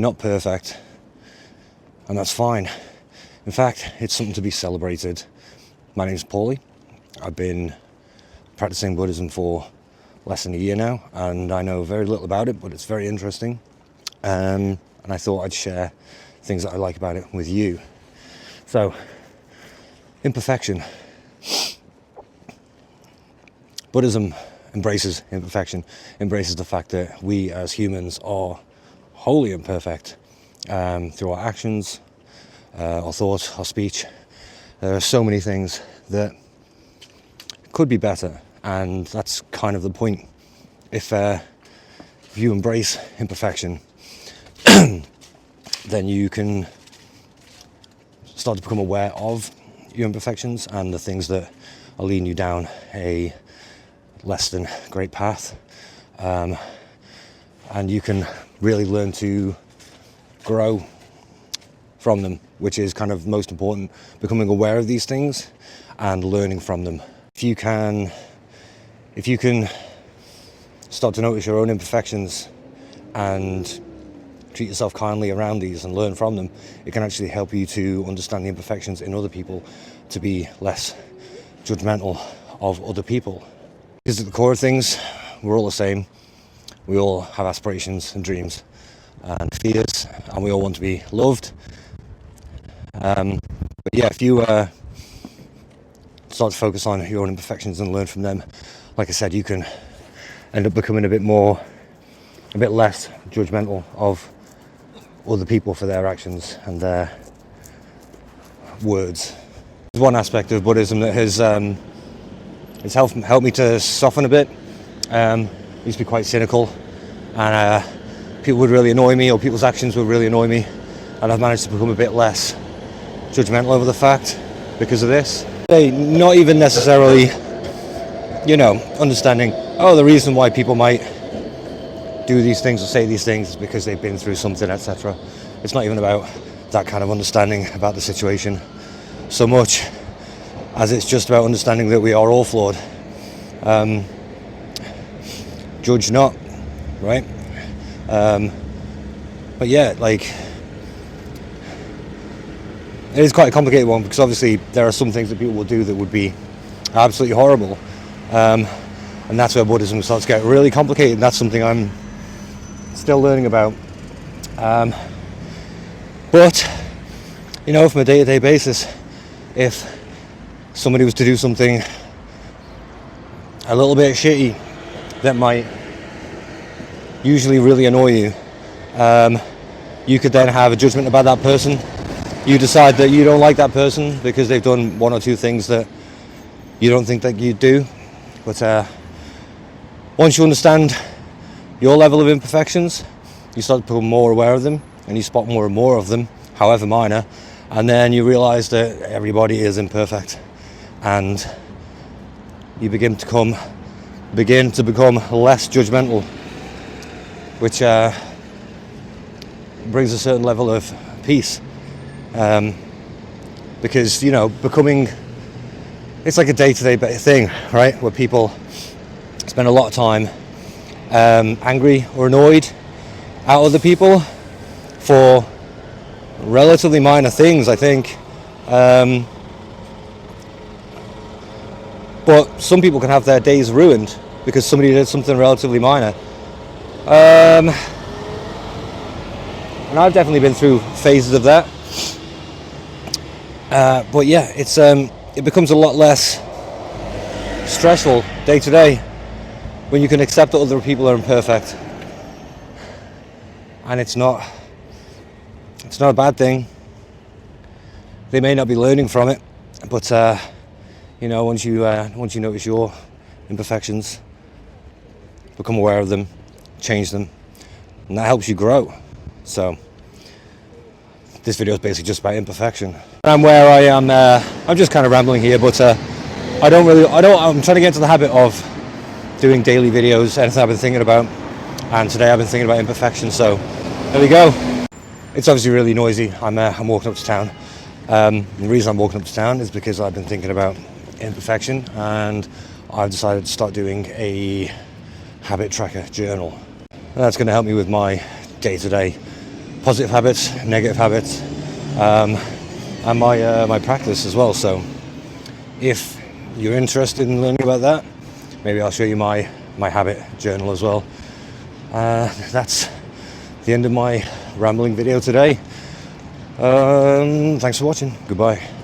Not perfect, and that's fine. In fact, it's something to be celebrated. My name's Paulie. I've been practicing Buddhism for less than a year now, and I know very little about it, but it's very interesting. And I thought I'd share things that I like about it with you. So, imperfection. Buddhism embraces imperfection, embraces the fact that we as humans are wholly imperfect through our actions, our thoughts, our speech. There are so many things that could be better, and that's kind of the point. If you embrace imperfection, then you can start to become aware of your imperfections and the things that are leading you down a less than great path, and you can really learn to grow from them, which is kind of most important, becoming aware of these things and learning from them. If you can start to notice your own imperfections and treat yourself kindly around these and learn from them, it can actually help you to understand the imperfections in other people, to be less judgmental of other people. Because at the core of things, we're all the same. We all have aspirations and dreams and fears, and we all want to be loved. But yeah, if you start to focus on your own imperfections and learn from them, like I said, you can end up becoming a bit less judgmental of other people for their actions and their words. There's one aspect of Buddhism that has helped me to soften a bit. I used to be quite cynical, and people would really annoy me, or people's actions would really annoy me, and I've managed to become a bit less judgmental over the fact because of this. Not even necessarily, understanding, the reason why people might do these things or say these things is because they've been through something, etc. It's not even about that kind of understanding about the situation so much as it's just about understanding that we are all flawed. Judge not, right? But yeah, it is quite a complicated one, because obviously there are some things that people will do that would be absolutely horrible, and that's where Buddhism starts to get really complicated, and that's something I'm still learning about. But from a day-to-day basis, if somebody was to do something a little bit shitty that might usually really annoy you, you could then have a judgment about that person. You decide that you don't like that person because they've done one or two things that you don't think that you'd do. But once you understand your level of imperfections, you start to become more aware of them, and you spot more and more of them, however minor, and then you realize that everybody is imperfect, and you begin to become less judgmental, which brings a certain level of peace, because becoming, it's like a day-to-day thing, right, where people spend a lot of time angry or annoyed at other people for relatively minor things, I think. But some people can have their days ruined because somebody did something relatively minor. And I've definitely been through phases of that. But yeah, it becomes a lot less stressful day to day when you can accept that other people are imperfect. And it's not a bad thing. They may not be learning from it, but once you notice your imperfections, become aware of them, change them, and that helps you grow. So this video is basically just about imperfection. I'm where I am. I'm just kind of rambling here, but I'm trying to get into the habit of doing daily videos, anything I've been thinking about, and today I've been thinking about imperfection. So there we go. It's obviously really noisy. I'm walking up to town. The reason I'm walking up to town is because I've been thinking about imperfection, and I've decided to start doing a habit tracker journal. And that's going to help me with my day-to-day positive habits, negative habits, and my practice as well. So if you're interested in learning about that, maybe I'll show you my habit journal as well. That's the end of my rambling video today. Thanks for watching. Goodbye.